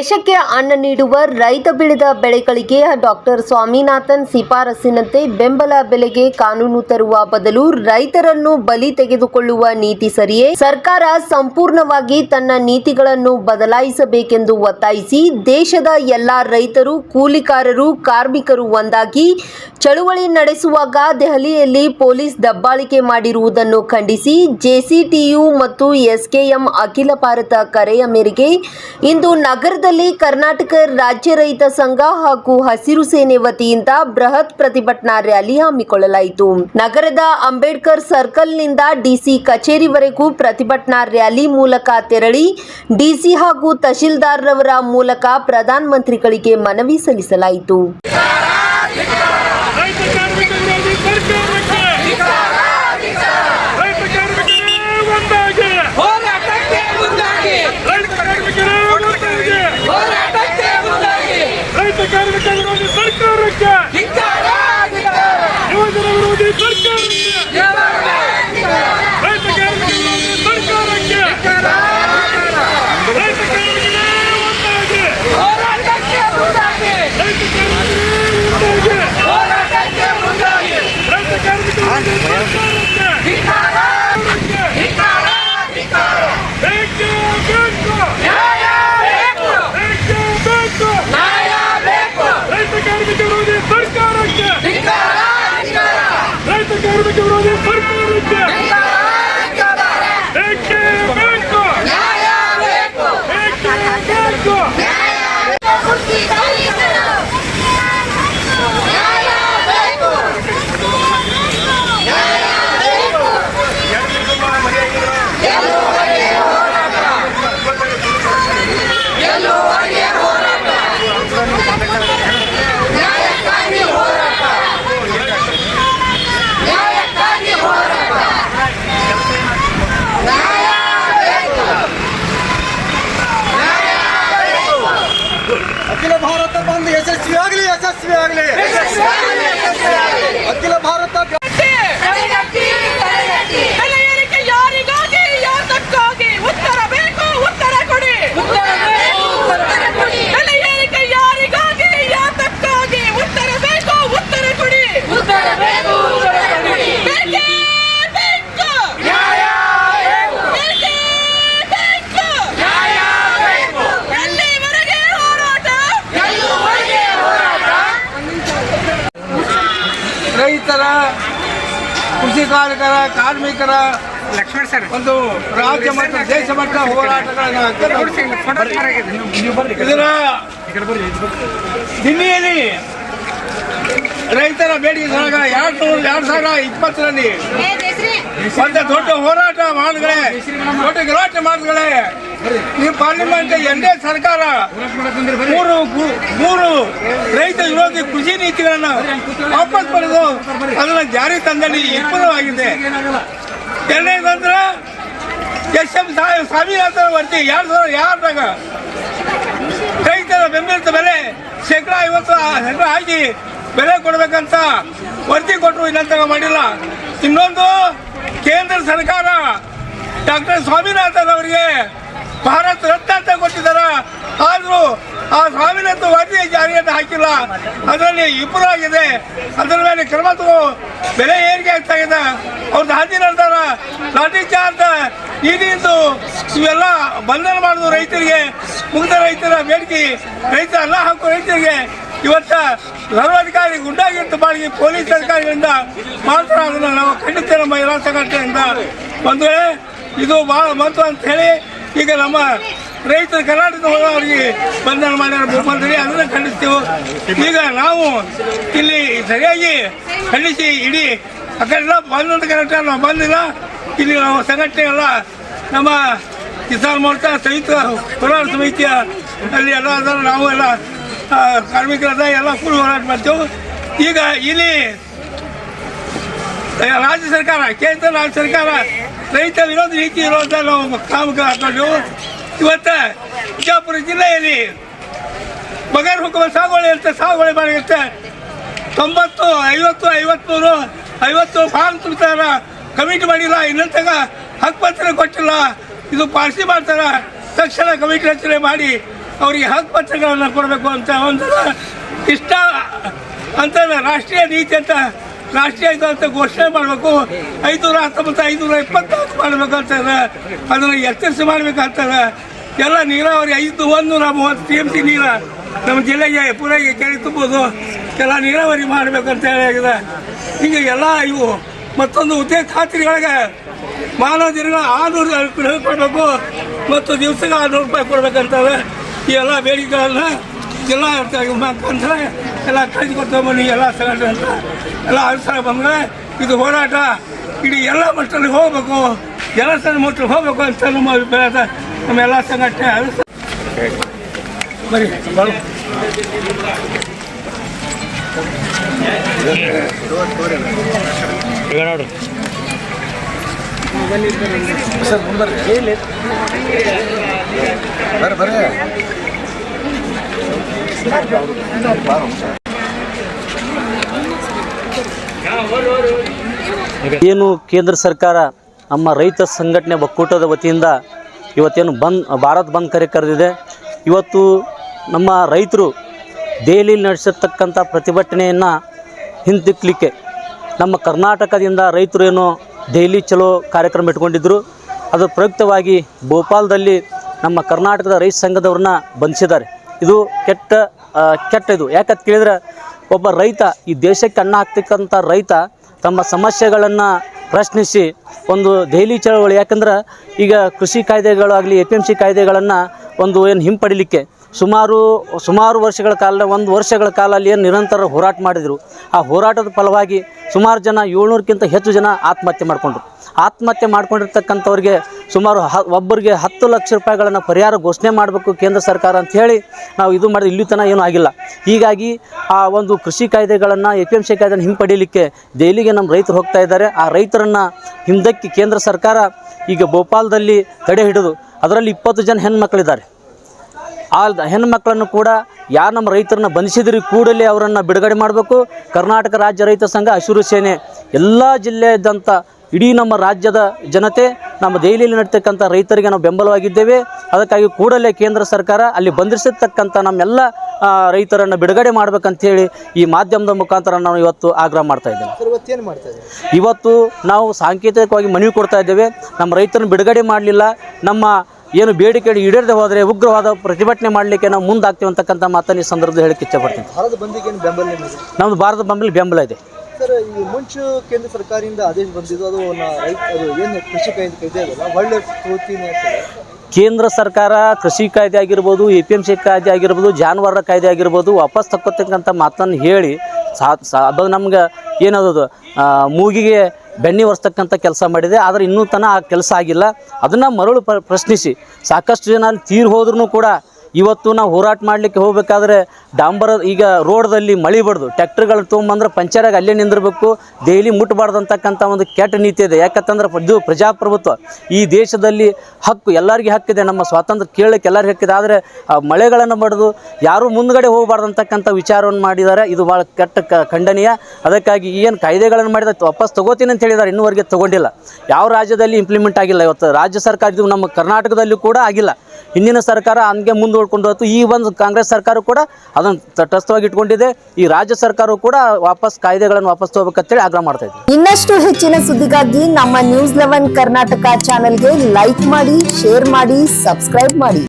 ದೇಶಕ್ಕೆ ಅನ್ನ ನೀಡುವ ರೈತ ಬೆಳೆದ ಬೆಳೆಗಳಿಗೆ ಡಾಕ್ಟರ್ ಸ್ವಾಮಿನಾಥನ್ ಶಿಫಾರಸಿನಂತೆ ಬೆಂಬಲ ಬೆಲೆಗೆ ಕಾನೂನು ತರುವ ಬದಲು ರೈತರನ್ನು ಬಲಿ ತೆಗೆದುಕೊಳ್ಳುವ ನೀತಿ ಸರಿಯೇ? ಸರ್ಕಾರ ಸಂಪೂರ್ಣವಾಗಿ ತನ್ನ ನೀತಿಗಳನ್ನು ಬದಲಾಯಿಸಬೇಕೆಂದು ಒತ್ತಾಯಿಸಿ ದೇಶದ ಎಲ್ಲಾ ರೈತರು, ಕೂಲಿಕಾರರು, ಕಾರ್ಮಿಕರು ಒಂದಾಗಿ ಚಳುವಳಿ ನಡೆಸುವಾಗ ದೆಹಲಿಯಲ್ಲಿ ಪೊಲೀಸ್ ದಬ್ಬಾಳಿಕೆ ಮಾಡಿರುವುದನ್ನು ಖಂಡಿಸಿ ಜೆಸಿಟಿಯು ಮತ್ತು ಎಸ್ಕೆಎಂ ಅಖಿಲ ಭಾರತ ಕರೆಯ ಮೇರೆಗೆ ಇಂದು ನಗರದಲ್ಲಿ ಕರ್ನಾಟಕ ರಾಜ್ಯ ರೈತ ಸಂಘ ಹಾಗೂ ಹಸಿರು ಸೇನೆ ವತಿಯಿಂದ ಬೃಹತ್ ಪ್ರತಿಭಟನಾ ರ್ಯಾಲಿ ಹಮ್ಮಿಕೊಳ್ಳಲಾಯಿತು. ನಗರದ ಅಂಬೇಡ್ಕರ್ ಸರ್ಕಲ್ನಿಂದ ಡಿಸಿ ಕಚೇರಿವರೆಗೂ ಪ್ರತಿಭಟನಾ ರ್ಯಾಲಿ ಮೂಲಕ ತೆರಳಿ ಡಿಸಿ ಹಾಗೂ ತಹಶೀಲ್ದಾರ್ರವರ ಮೂಲಕ ಪ್ರಧಾನಮಂತ್ರಿಗಳಿಗೆ ಮನವಿ ಸಲ್ಲಿಸಲಾಯಿತು. ಅಖಿಲ ಭಾರತ ಬಂದ್ ಯಶಸ್ವಿಯಾಗಲಿ ಅಖಿಲ ಭಾರತ ಯಾರಿಗಾಗಿ ಯಾತಕ್ಕಾಗಿ ಉತ್ತರ ಬೇಕು, ಉತ್ತರ ಕೊಡಿ. ಬೆಲೆ ಏರಿಕೆ ಯಾರಿಗಾಗಿ ಯಾತಕ್ಕಾಗಿ ಉತ್ತರ ಬೇಕು, ಉತ್ತರ ಕೊಡಿ. ಬೇಕೇ ಬೇಕು. ಎಲ್ಲಿವರೆಗೆ ಹೋರಾಟ? ರೈತರ, ಕೃಷಿ ಕಾರ್ಮಿಕರ ಒಂದು ರಾಜ್ಯ ಮತ್ತು ದೇಶ ಮಟ್ಟ ಹೋರಾಟಗಳನ್ನು ಇದರ ದಿಲ್ಲಿಯಲ್ಲಿ ರೈತರ ಬೇಡಿಕೆ ಸಲಗ 2020ರಲ್ಲಿ ಒಂದು ದೊಡ್ಡ ಹೋರಾಟ ಮಾಡಿದ್ರೆ, ದೊಡ್ಡ ಗಲಾಟೆ ಮಾಡಿದ್ರೆ ನೀವು ಪಾರ್ಲಿಮೆಂಟ್ ಎನ್ಡಿಎ ಸರ್ಕಾರ ಮೂರು ರೈತ ವಿರೋಧಿ ಕೃಷಿ ನೀತಿಗಳನ್ನು ವಾಪಸ್ ಪಡೆದು ಅದನ್ನು ಜಾರಿ ತಂದಲ್ಲಿ ವಿಫಲವಾಗಿದೆ. ಎರಡನೇದಂದ್ರ ಎಸ್ಎಂ ಸ್ವಾಮಿನಾಥನ್ ವರದಿ 2006ದಾಗ ರೈತರ ಬೆಂಬಲಿತ ಬೆಲೆ ಶೇಕಡ 50% ಹಾಕಿ ಬೆಲೆ ಕೊಡಬೇಕಂತ ವರದಿ ಕೊಟ್ಟರು, ಇನ್ನಂತ ಮಾಡಿಲ್ಲ. ಇನ್ನೊಂದು ಕೇಂದ್ರ ಸರ್ಕಾರ ಡಾಕ್ಟರ್ ಸ್ವಾಮಿನಾಥನ್ ಅವರಿಗೆ ಭಾರತ ರತ್ನ ಅಂತ ಕೊಟ್ಟಿದ್ದಾರೆ. ಆದರೂ ಆ ಸ್ವಾಮಿನಾಥನ್ ವರದಿ ಜಾರಿಯನ್ನು ಹಾಕಿಲ್ಲ, ಅದರಲ್ಲಿ ವಿಫಲವಾಗಿದೆ. ಅದರ ಮೇಲೆ ಕ್ರಮ ತಗೋ, ಬೆಲೆ ಏರಿಕೆ ಆಗ್ತಾ ಇದೆ. ಅವ್ರದ್ದು ಹಾದಿ ನಿರ್ಧಾರ, ಲಾಠಿ ಚಾರ್ಜ್, ನೀಡಿದ್ದು ಇವೆಲ್ಲ ಬಂಧನ ಮಾಡೋದು ರೈತರಿಗೆ, ಮುಗ್ಧ ರೈತರ ಬೇಡಿಕೆ, ರೈತ ಎಲ್ಲ ಹಾಕೋ ರೈತರಿಗೆ ಇವತ್ತ ಸರ್ವಾಧಿಕಾರಿ ಗುಂಡಾಗಿರ್ತ ಮಾಡಿ ಪೊಲೀಸ್ ಅಧಿಕಾರಿಗಳಿಂದ ಮಾತ್ರ ಅದನ್ನು ನಾವು ಖಂಡಿತ ನಮ್ಮ ಎಲ್ಲ ಸಂಘಟನೆಯಿಂದ ಒಂದು ವೇಳೆ ಇದು ಭಾಳ ಮಹತ್ವ ಅಂತ ಹೇಳಿ ಈಗ ನಮ್ಮ ರೈತರ ಕರ್ನಾಟಕದ ಅವರಿಗೆ ಬಂಧನ ಮಾಡ್ಯಾರ ಮುಖ್ಯಮಂತ್ರಿ, ಅದನ್ನು ಖಂಡಿಸ್ತೀವಿ. ಈಗ ನಾವು ಇಲ್ಲಿ ಸರಿಯಾಗಿ ಖಂಡಿಸಿ ಇಡೀ ಆ ಕಡೆಲ್ಲ ಬಂದಂತ ಕರೆಕ್ಟಾಗಿ ನಾವು ಬಂದಿಲ್ಲ. ಇಲ್ಲಿ ನಾವು ಸಂಘಟನೆ ಎಲ್ಲ ನಮ್ಮ ಕಿಸಾನ್ ಮೋರ್ಚಾ ಸಂಯುಕ್ತ ಹೋರಾಟ ಸಮಿತಿಯ ಅಲ್ಲಿ ಎಲ್ಲ ಅದನ್ನು ನಾವು ಎಲ್ಲ ಕಾರ್ಮಿಕರದ ಎಲ್ಲ ಕೂಡಿ ಹೋರಾಟ ಮಾಡ್ತೇವೆ. ಈಗ ಇಲ್ಲಿ ರಾಜ್ಯ ಸರ್ಕಾರ, ಕೇಂದ್ರ ರಾಜ್ಯ ಸರ್ಕಾರ ರೈತ ವಿರೋಧ ನೀತಿ ಇರುವಂಥ ನಾವು ಕಾಮಗಾರಿ ಹಾಕೊಂಡು ಇವತ್ತು ಬಿಜಾಪುರ ಜಿಲ್ಲೆಯಲ್ಲಿ ಬಗರ್ ಹುಕುಮ ಸಾಗುವಳಿ ಅಂತ ಸಾಗುವಳಿ ಮಾಡಿರುತ್ತೆ. 90, 50, 53 ಫಾರ್ಮ್ ತುಂಬ್ತಾರ, ಕಮಿಟಿ ಮಾಡಿಲ್ಲ, ಇನ್ನಂತಾಗ ಹಕ್ಕುಪತ್ರ ಕೊಟ್ಟಿಲ್ಲ, ಇದು ಪಾರ್ಸಿ ಮಾಡ್ತಾರ. ತಕ್ಷಣ ಕಮಿಟಿ ರಚನೆ ಮಾಡಿ ಅವರಿಗೆ ಹಕ್ಕುಪತ್ರಗಳನ್ನು ಕೊಡಬೇಕು ಅಂತ ಒಂದು ಇಷ್ಟ ಅಂತ ರಾಷ್ಟ್ರೀಯ ನೀತಿ ಅಂತ ರಾಷ್ಟ್ರೀಯ ಇದು ಅಂತ ಘೋಷಣೆ ಮಾಡಬೇಕು. 519 524 ಮಾಡಬೇಕಂತ ಅದನ್ನು ಎಚ್ಚರಿಸಿ ಮಾಡಬೇಕಂತದ. ಎಲ್ಲ ನೀರಾವರಿ 130 TMC ನೀರು ನಮ್ಮ ಜಿಲ್ಲೆಗೆ ಪೂರೈಕೆ ಕೆರೆ ತುಂಬೋದು, ಎಲ್ಲ ನೀರಾವರಿ ಮಾಡಬೇಕಂತ ಹೇಳಿದೆ. ಹೀಗೆ ಎಲ್ಲ ಇವು ಮತ್ತೊಂದು ಉದ್ಯೋಗ ಖಾತ್ರಿಗಳಿಗೆ ಮಾನವ ದಿನಗಳ 600 ಕೊಡಬೇಕು ಮತ್ತು ದಿವಸಕ್ಕೆ 600 ರೂಪಾಯಿ ಕೊಡಬೇಕಂತವೆ. ಈ ಎಲ್ಲ ಬೇಡಿಕೆಗಳನ್ನು ಜಿಲ್ಲಾ ಮುಖಾಂತರ ಎಲ್ಲ ಕಳಿಸ್ಕೊಡ್ತಬನ್ನಿ. ಎಲ್ಲ ಸಂಘಟನೆ ಅಂತ ಎಲ್ಲ ಅನುಸಾರ ಬಂದರೆ ಇದು ಹೋರಾಟ ಇಡೀ ಎಲ್ಲ ಮಟ್ಟದಲ್ಲಿ ಹೋಗಬೇಕು, ಜನಸಂಘ ಮಟ್ಟದಲ್ಲಿ ಹೋಗಬೇಕು ಅಂತ ನಮ್ಮ ಅಭಿಪ್ರಾಯ. ನಮ್ಮ ಎಲ್ಲ ಸಂಘಟನೆ ಬರೀ ಏನು ಕೇಂದ್ರ ಸರ್ಕಾರ ನಮ್ಮ ರೈತ ಸಂಘಟನೆ ಒಕ್ಕೂಟದ ವತಿಯಿಂದ ಇವತ್ತೇನು ಭಾರತ್ ಬಂದ್ ಕರೆ ಕರೆದಿದೆ. ಇವತ್ತು ನಮ್ಮ ರೈತರು ದೆಹಲಿಯಲ್ಲಿ ನಡೆಸಿರ್ತಕ್ಕಂಥ ಪ್ರತಿಭಟನೆಯನ್ನು ಹಿಂದಿಕ್ಕಲಿಕ್ಕೆ ನಮ್ಮ ಕರ್ನಾಟಕದಿಂದ ರೈತರು ಏನು ದೆಹಲಿ ಚಲೋ ಕಾರ್ಯಕ್ರಮ ಇಟ್ಕೊಂಡಿದ್ದರು. ಅದರ ಪ್ರಯುಕ್ತವಾಗಿ ಭೋಪಾಲದಲ್ಲಿ ನಮ್ಮ ಕರ್ನಾಟಕದ ರೈತ ಸಂಘದವ್ರನ್ನ ಬಂಧಿಸಿದ್ದಾರೆ. ಇದು ಕೆಟ್ಟ ಇದು ಯಾಕಂತ ಕೇಳಿದ್ರೆ ಒಬ್ಬ ರೈತ, ಈ ದೇಶಕ್ಕೆ ಅನ್ನ ಹಾಕ್ತಕ್ಕಂಥ ರೈತ ತಮ್ಮ ಸಮಸ್ಯೆಗಳನ್ನು ಪ್ರಶ್ನಿಸಿ ಒಂದು ದೆಹಲಿ ಚಳವಳಿ, ಯಾಕಂದ್ರೆ ಈಗ ಕೃಷಿ ಕಾಯ್ದೆಗಳಾಗಲಿ APMC ಕಾಯ್ದೆಗಳನ್ನು ಒಂದು ಏನು ಹಿಂಪಡಿಲಿಕ್ಕೆ ಸುಮಾರು ವರ್ಷಗಳ ಕಾಲ, 1 ವರ್ಷಗಳ ಕಾಲ ಅಲ್ಲಿ ಏನು ನಿರಂತರ ಹೋರಾಟ ಮಾಡಿದರು. ಆ ಹೋರಾಟದ ಫಲವಾಗಿ ಸುಮಾರು ಜನ 700ಕ್ಕಿಂತ ಹೆಚ್ಚು ಜನ ಆತ್ಮಹತ್ಯೆ ಮಾಡಿಕೊಂಡ್ರು. ಆತ್ಮಹತ್ಯೆ ಮಾಡ್ಕೊಂಡಿರ್ತಕ್ಕಂಥವ್ರಿಗೆ ಸುಮಾರು ಒಬ್ಬರಿಗೆ 10 ಲಕ್ಷ ರೂಪಾಯಿಗಳನ್ನು ಪರಿಹಾರ ಘೋಷಣೆ ಮಾಡಬೇಕು ಕೇಂದ್ರ ಸರ್ಕಾರ ಅಂತ ಹೇಳಿ ನಾವು ಇದು ಮಾಡಿದ್ರೆ ಇಲ್ಲಿ ತನಕ ಏನೂ ಆಗಿಲ್ಲ. ಹೀಗಾಗಿ ಆ ಒಂದು ಕೃಷಿ ಕಾಯ್ದೆಗಳನ್ನು APMC ಕಾಯ್ದೆಯನ್ನು ಹಿಂಪಡೀಲಿಕ್ಕೆ ದೆಹಲಿಗೆ ನಮ್ಮ ರೈತರು ಹೋಗ್ತಾ ಇದ್ದಾರೆ. ಆ ರೈತರನ್ನು ಹಿಂದಕ್ಕೆ ಕೇಂದ್ರ ಸರ್ಕಾರ ಈಗ ಭೋಪಾಲದಲ್ಲಿ ತಡೆ ಹಿಡಿದು ಅದರಲ್ಲಿ 20 ಜನ ಹೆಣ್ಮಕ್ಳಿದ್ದಾರೆ. ಆ ಹೆಣ್ಣುಮಕ್ಕಳನ್ನು ಕೂಡ ಯಾರು ನಮ್ಮ ರೈತರನ್ನ ಬಂಧಿಸಿದ್ರಿ ಕೂಡಲೇ ಅವರನ್ನು ಬಿಡುಗಡೆ ಮಾಡಬೇಕು. ಕರ್ನಾಟಕ ರಾಜ್ಯ ರೈತ ಸಂಘ, ಹಸಿರು ಸೇನೆ, ಎಲ್ಲ ಜಿಲ್ಲೆಯಾದ್ಯಂತ ಇಡೀ ನಮ್ಮ ರಾಜ್ಯದ ಜನತೆ ನಮ್ಮ ದೆಹಲಿಯಲ್ಲಿ ನಡೀತಕ್ಕಂಥ ರೈತರಿಗೆ ನಾವು ಬೆಂಬಲವಾಗಿದ್ದೇವೆ. ಅದಕ್ಕಾಗಿ ಕೂಡಲೇ ಕೇಂದ್ರ ಸರ್ಕಾರ ಅಲ್ಲಿ ಬಂಧಿಸಿರ್ತಕ್ಕಂಥ ನಮ್ಮೆಲ್ಲ ರೈತರನ್ನು ಬಿಡುಗಡೆ ಮಾಡಬೇಕಂತೇಳಿ ಈ ಮಾಧ್ಯಮದ ಮುಖಾಂತರ ನಾವು ಇವತ್ತು ಆಗ್ರಹ ಮಾಡ್ತಾ ಇದ್ದೇವೆ. ಇವತ್ತು ನಾವು ಸಾಂಕೇತಿಕವಾಗಿ ಮನವಿ ಕೊಡ್ತಾ ಇದ್ದೇವೆ. ನಮ್ಮ ರೈತರನ್ನು ಬಿಡುಗಡೆ ಮಾಡಲಿಲ್ಲ, ನಮ್ಮ ಏನು ಬೇಡಿಕೆ ಈಡೇರದೆ ಹೋದರೆ ಉಗ್ರವಾದ ಪ್ರತಿಭಟನೆ ಮಾಡಲಿಕ್ಕೆ ನಾವು ಮುಂದಾಗ್ತೀವಿ ಅಂತಕ್ಕಂಥ ಮಾತನ್ನು ಈ ಸಂದರ್ಭದಲ್ಲಿ ಹೇಳಕ್ಕೆ ಇಚ್ಛೆಪಡ್ತೀನಿ. ನಮ್ಮದು ಭಾರತ ಬಂದ್ಮೇಲೆ ಬೆಂಬಲ ಇದೆ. ಸರ್, ಈ ಮುಂಚೆ ಕೇಂದ್ರ ಸರ್ಕಾರದಿಂದ ಆದೇಶ ಬಂದಿದ್ದು ಅದು ಏನು ಕೃಷಿ ಕಾಯ್ದೆ ಅದಲ್ಲ ಒಳ್ಳೆ ಸ್ಫೂರ್ತಿನೇ ಆಗ್ತದೆ. ಕೇಂದ್ರ ಸರ್ಕಾರ ಕೃಷಿ ಕಾಯ್ದೆ ಆಗಿರ್ಬೋದು, APMC ಕಾಯ್ದೆ ಆಗಿರ್ಬೋದು, ಜಾನುವಾರುಗಳ ಕಾಯ್ದೆ ಆಗಿರ್ಬೋದು ವಾಪಸ್ ತಕ್ಕೊತಕ್ಕಂಥ ಮಾತನ್ನು ಹೇಳಿ ಅದು ನಮ್ಗೆ ಏನದು ಮೂಗಿಗೆ ಬೆಣ್ಣೆ ಒರೆಸ್ತಕ್ಕಂಥ ಕೆಲಸ ಮಾಡಿದೆ. ಆದರೆ ಇನ್ನೂ ತನಕ ಆ ಕೆಲಸ ಆಗಿಲ್ಲ. ಅದನ್ನು ಮರಳು ಪ್ರಶ್ನಿಸಿ ಸಾಕಷ್ಟು ಜನ ತೀರು ಹೋದ್ರೂ ಕೂಡ ಇವತ್ತು ನಾವು ಹೋರಾಟ ಮಾಡಲಿಕ್ಕೆ ಹೋಗಬೇಕಾದ್ರೆ ಡಾಂಬರ ಈಗ ರೋಡ್ದಲ್ಲಿ ಮಳೆ ಬಡ್ದು ಟ್ಯಾಕ್ಟ್ರಿಗಳು ತೊಗೊಂಬಂದ್ರೆ ಪಂಚರಾಗಿ ಅಲ್ಲೇ ನಿಂದಿರಬೇಕು, ದೆಹಲಿ ಮುಟ್ಟಬಾರ್ದು ಅಂತಕ್ಕಂಥ ಒಂದು ಕೆಟ್ಟ ನೀತಿ ಇದೆ. ಯಾಕಂತಂದ್ರೆ ಇದು ಪ್ರಜಾಪ್ರಭುತ್ವ. ಈ ದೇಶದಲ್ಲಿ ಹಕ್ಕು ಎಲ್ಲರಿಗೂ ಹಕ್ಕಿದೆ, ನಮ್ಮ ಸ್ವಾತಂತ್ರ್ಯ ಕೇಳಕ್ಕೆ ಎಲ್ಲರಿಗೂ ಹಕ್ಕಿದೆ. ಆದರೆ ಮಳೆಗಳನ್ನು ಬಡ್ದು ಯಾರೂ ಮುಂದ್ಗಡೆ ಹೋಗಬಾರ್ದು ಅಂತಕ್ಕಂಥ ವಿಚಾರವನ್ನು ಮಾಡಿದ್ದಾರೆ. ಇದು ಭಾಳ ಕೆಟ್ಟ ಖಂಡನೀಯ. ಅದಕ್ಕಾಗಿ ಏನು ಕಾಯ್ದೆಗಳನ್ನು ಮಾಡಿದ ವಾಪಸ್ ತಗೋತೀನಿ ಅಂತ ಹೇಳಿದ್ದಾರೆ, ಇನ್ನೂವರೆಗೆ ತೊಗೊಂಡಿಲ್ಲ. ಯಾವ ರಾಜ್ಯದಲ್ಲಿ ಇಂಪ್ಲಿಮೆಂಟ್ ಆಗಿಲ್ಲ. ಇವತ್ತು ರಾಜ್ಯ ಸರ್ಕಾರ ಇದು ನಮ್ಮ ಕರ್ನಾಟಕದಲ್ಲೂ ಕೂಡ ಆಗಿಲ್ಲ. ಹಿಂದಿನ ಸರ್ಕಾರ ಹಂಗೆ ಮುಂದೂಡ್ಕೊಂಡು ಹೋಯ್ತು. ಈ ಒಂದು ಕಾಂಗ್ರೆಸ್ ಸರ್ಕಾರ ಕೂಡ ಅದನ್ನು ತಟಸ್ಥವಾಗಿ ಇಟ್ಕೊಂಡಿದೆ. ಈ ರಾಜ್ಯ ಸರ್ಕಾರವು ಕೂಡ ವಾಪಸ್ ಕಾಯ್ದೆಗಳನ್ನು ವಾಪಸ್ ತಗೋಬೇಕಂತೇಳಿ ಆಗ್ರಹ ಮಾಡ್ತಾ ಇದೆ. ಇನ್ನಷ್ಟು ಹೆಚ್ಚಿನ ಸುದ್ದಿಗಾಗಿ ನಮ್ಮ News 11 ಕರ್ನಾಟಕ ಚಾನೆಲ್ಗೆ ಲೈಕ್ ಮಾಡಿ, ಶೇರ್ ಮಾಡಿ, ಸಬ್ಸ್ಕ್ರೈಬ್ ಮಾಡಿ.